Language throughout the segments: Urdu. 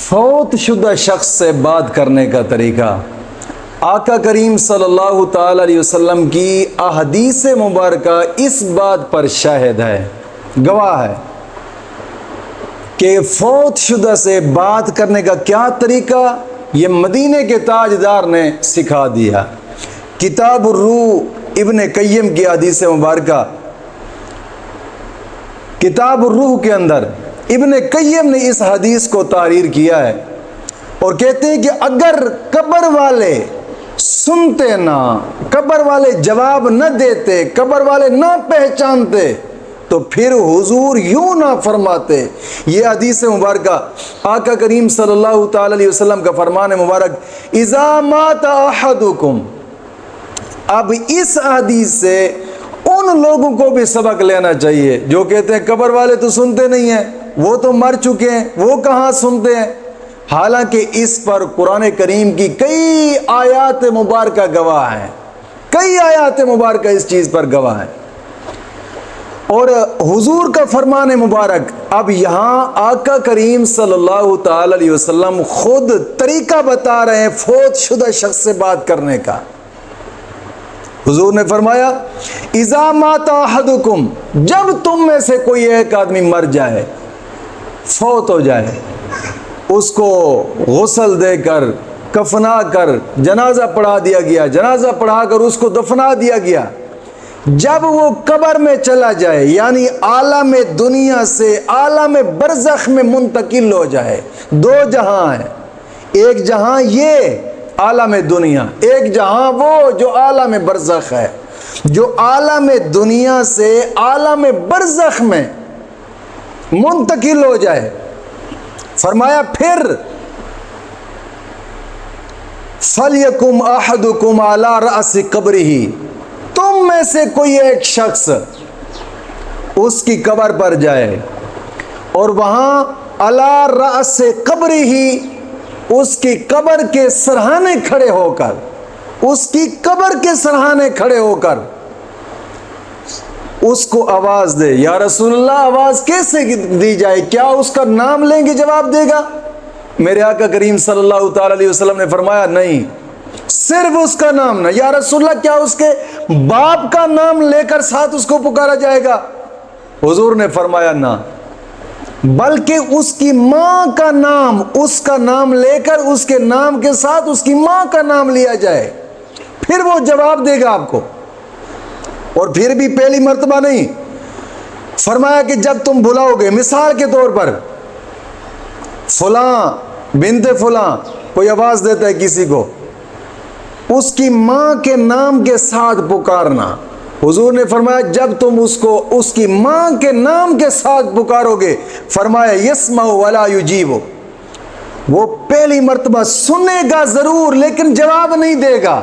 فوت شدہ شخص سے بات کرنے کا طریقہ آقا کریم صلی اللہ تعالی علیہ وسلم کی احادیث مبارکہ اس بات پر شاہد ہے، گواہ ہے کہ فوت شدہ سے بات کرنے کا کیا طریقہ یہ مدینے کے تاجدار نے سکھا دیا۔ کتاب الروح ابن قیم کی حدیث مبارکہ، کتاب الروح کے اندر ابن قیم نے اس حدیث کو تحریر کیا ہے اور کہتے ہیں کہ اگر قبر والے سنتے نہ، قبر والے جواب نہ دیتے، قبر والے نہ پہچانتے تو پھر حضور یوں نہ فرماتے۔ یہ حدیث مبارکہ آقا کریم صلی اللہ تعالی علیہ وسلم کا فرمان مبارک، اذا مات احدکم۔ اب اس حدیث سے ان لوگوں کو بھی سبق لینا چاہیے جو کہتے ہیں قبر والے تو سنتے نہیں ہیں، وہ تو مر چکے ہیں، وہ کہاں سنتے ہیں۔ حالانکہ اس پر قرآن کریم کی کئی آیات مبارکہ گواہ ہیں، کئی آیات مبارکہ اس چیز پر گواہ ہیں۔ اور حضور کا فرمان مبارک، اب یہاں آقا کریم صلی اللہ تعالی علیہ وسلم خود طریقہ بتا رہے ہیں فوت شدہ شخص سے بات کرنے کا۔ حضور نے فرمایا، اذا مات احدکم، جب تم میں سے کوئی ایک آدمی مر جائے، فوت ہو جائے، اس کو غسل دے کر کفنا کر جنازہ پڑھا دیا گیا، جنازہ پڑھا کر اس کو دفنا دیا گیا، جب وہ قبر میں چلا جائے یعنی عالم دنیا سے عالم برزخ میں منتقل ہو جائے، دو جہاں ہیں، ایک جہاں یہ عالم دنیا، ایک جہاں وہ جو عالم برزخ ہے، جو عالم دنیا سے عالم برزخ میں منتقل ہو جائے، فرمایا پھر فَلْيَكُمْ أَحَدُكُمْ عَلَى رَأْسِ قَبْرِهِ، تم میں سے کوئی ایک شخص اس کی قبر پر جائے اور وہاں عَلَى رَأْسِ قَبْرِهِ، اس کی قبر کے سرہانے کھڑے ہو کر، اس کی قبر کے سرہانے کھڑے ہو کر اس کو آواز دے۔ یا رسول اللہ، آواز کیسے دی جائے؟ کیا اس کا نام لیں گے جواب دے گا؟ میرے آقا کریم صلی اللہ تعالی علیہ وسلم نے فرمایا نہیں، صرف اس کا نام نہ۔ یا رسول اللہ، کیا اس کے باپ کا نام لے کر ساتھ اس کو پکارا جائے گا؟ حضور نے فرمایا نہ، بلکہ اس کی ماں کا نام، اس کا نام لے کر اس کے نام کے ساتھ اس کی ماں کا نام لیا جائے، پھر وہ جواب دے گا آپ کو۔ اور پھر بھی پہلی مرتبہ نہیں، فرمایا کہ جب تم بلاؤ گے، مثال کے طور پر فلاں بنت فلاں، کوئی آواز دیتا ہے کسی کو، اس کی ماں کے نام کے ساتھ پکارنا۔ حضور نے فرمایا جب تم اس کو اس کی ماں کے نام کے ساتھ پکارو گے، فرمایا یسمع ولا یجیب، وہ پہلی مرتبہ سنے گا ضرور لیکن جواب نہیں دے گا۔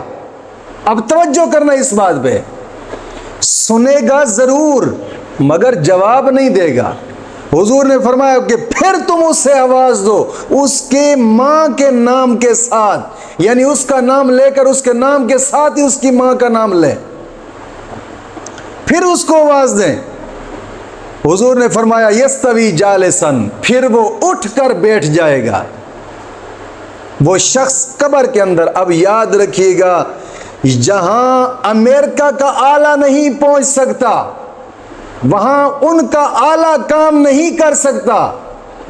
اب توجہ کرنا اس بات پہ، سنے گا ضرور مگر جواب نہیں دے گا۔ حضور نے فرمایا کہ پھر تم اس سے آواز دو اس کے ماں کے نام کے ساتھ، یعنی اس کا نام لے کر اس کے نام کے ساتھ ہی اس کی ماں کا نام لے، پھر اس کو آواز دیں۔ حضور نے فرمایا یستوی جالسن، پھر وہ اٹھ کر بیٹھ جائے گا وہ شخص قبر کے اندر۔ اب یاد رکھیے گا، جہاں امریکہ کا آلہ نہیں پہنچ سکتا، وہاں ان کا آلہ کام نہیں کر سکتا،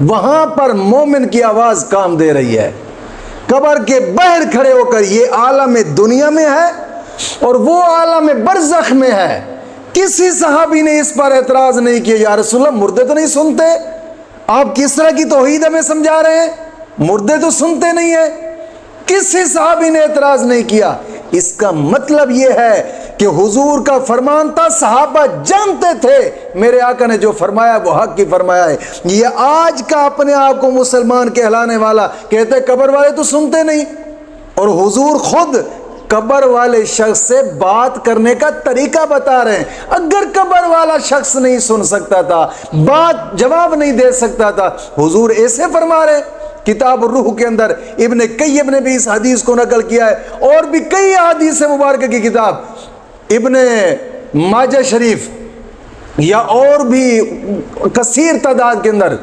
وہاں پر مومن کی آواز کام دے رہی ہے۔ قبر کے باہر کھڑے ہو کر یہ عالم دنیا میں ہے اور وہ عالم برزخ میں ہے۔ کسی صحابی نے اس پر اعتراض نہیں کیا، یا رسول اللہ مردے تو نہیں سنتے، آپ کس طرح کی توحید ہمیں سمجھا رہے ہیں، مردے تو سنتے نہیں ہیں۔ کسی صحابی نے اعتراض نہیں کیا۔ اس کا مطلب یہ ہے کہ حضور کا فرمان تھا، صحابہ جانتے تھے میرے آقا نے جو فرمایا وہ حق کی فرمایا ہے۔ یہ آج کا اپنے آپ کو مسلمان کہلانے والا کہتے قبر والے تو سنتے نہیں، اور حضور خود قبر والے شخص سے بات کرنے کا طریقہ بتا رہے ہیں۔ اگر قبر والا شخص نہیں سن سکتا تھا، بات جواب نہیں دے سکتا تھا، حضور ایسے فرما رہے ہیں۔ کتاب الروح کے اندر ابن قیم نے بھی اس حدیث کو نقل کیا ہے، اور بھی کئی حدیث مبارکہ کی کتاب ابن ماجہ شریف یا اور بھی کثیر تعداد کے اندر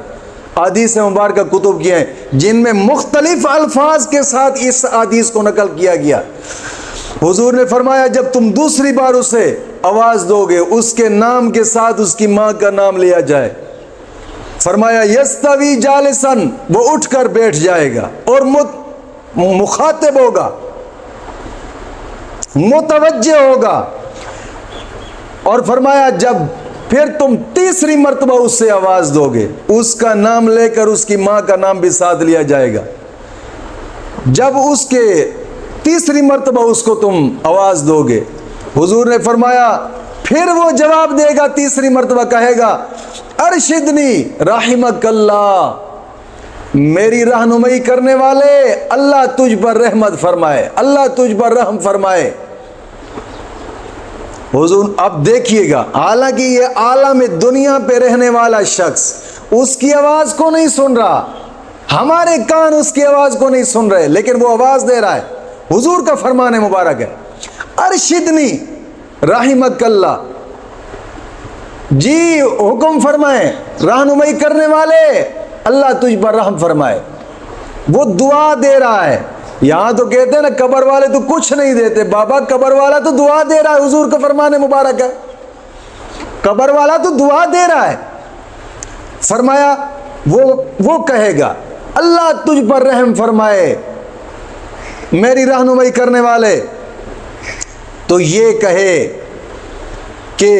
حدیث مبارکہ کتب کی ہیں جن میں مختلف الفاظ کے ساتھ اس حدیث کو نقل کیا گیا۔ حضور نے فرمایا جب تم دوسری بار اسے آواز دو گے اس کے نام کے ساتھ اس کی ماں کا نام لیا جائے۔ فرمایا یستوی جالسن، وہ اٹھ کر بیٹھ جائے گا اور مخاطب ہوگا، متوجہ ہوگا۔ اور فرمایا جب پھر تم تیسری مرتبہ اس سے آواز دو گے اس کا نام لے کر اس کی ماں کا نام بھی ساتھ لیا جائے گا۔ جب اس کے تیسری مرتبہ اس کو تم آواز دو گے، حضور نے فرمایا پھر وہ جواب دے گا، تیسری مرتبہ کہے گا ارشدنی رحمک اللہ، میری رہنمائی کرنے والے اللہ تجھ پر رحمت فرمائے، اللہ تجھ پر رحم فرمائے۔ حضور اب دیکھیے گا، حالانکہ یہ عالم دنیا پہ رہنے والا شخص اس کی آواز کو نہیں سن رہا، ہمارے کان اس کی آواز کو نہیں سن رہے، لیکن وہ آواز دے رہا ہے۔ حضور کا فرمان مبارک ہے ارشدنی رحمک اللہ، جی حکم فرمائے، رہنمائی کرنے والے اللہ تجھ پر رحم فرمائے۔ وہ دعا دے رہا ہے۔ یہاں تو کہتے ہیں نا قبر والے تو کچھ نہیں دیتے، بابا قبر والا تو دعا دے رہا ہے، حضور کا فرمان مبارک ہے، قبر والا تو دعا دے رہا ہے۔ فرمایا وہ کہے گا اللہ تجھ پر رحم فرمائے میری رہنمائی کرنے والے، تو یہ کہے کہ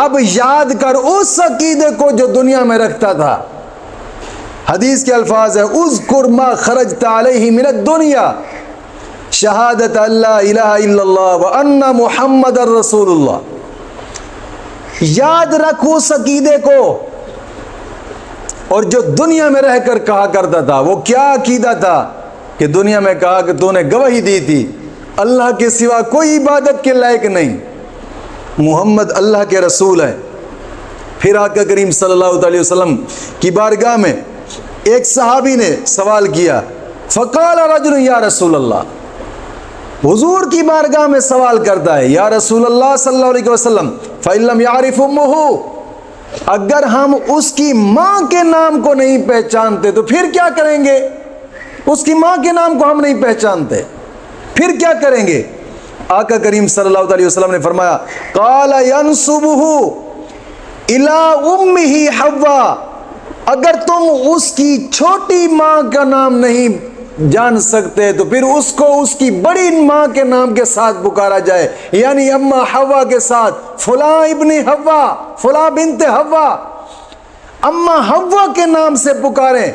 اب یاد کر اس عقیدے کو جو دنیا میں رکھتا تھا۔ حدیث کے الفاظ ہے اذکر ما خرجت علیہ من الدنیا شہادت اللہ الہ الا اللہ وان محمد رسول اللہ، یاد رکھ اس عقیدے کو اور جو دنیا میں رہ کر کہا کرتا تھا۔ وہ کیا عقیدہ تھا کہ دنیا میں کہا کہ تو نے گواہی دی تھی اللہ کے سوا کوئی عبادت کے لائق نہیں، محمد اللہ کے رسول ہے۔ پھر آقا کریم صلی اللہ علیہ وسلم کی بارگاہ میں ایک صحابی نے سوال کیا، فقال رجل یا رسول اللہ، حضور کی بارگاہ میں سوال کرتا ہے یا رسول اللہ صلی اللہ علیہ وسلم فإن لم يعرف امه، اگر ہم اس کی ماں کے نام کو نہیں پہچانتے تو پھر کیا کریں گے؟ اس کی ماں کے نام کو ہم نہیں پہچانتے پھر کیا کریں گے؟ آقا کریم صلی اللہ علیہ وسلم نے فرمایا قال ينسبه الى امه حوا، اگر تم اس کی چھوٹی ماں کا نام نہیں جان سکتے تو پھر اس کو اس کی بڑی ماں کے نام کے ساتھ پکارا جائے، یعنی اما حوا کے ساتھ فلاں ابن حوا، فلاں بنت حوا، اما حوا کے نام سے پکاریں۔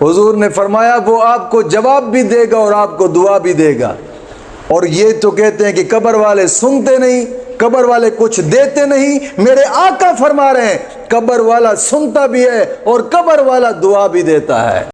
حضور نے فرمایا وہ آپ کو جواب بھی دے گا اور آپ کو دعا بھی دے گا۔ اور یہ تو کہتے ہیں کہ قبر والے سنتے نہیں، قبر والے کچھ دیتے نہیں، میرے آقا فرما رہے ہیں قبر والا سنتا بھی ہے اور قبر والا دعا بھی دیتا ہے۔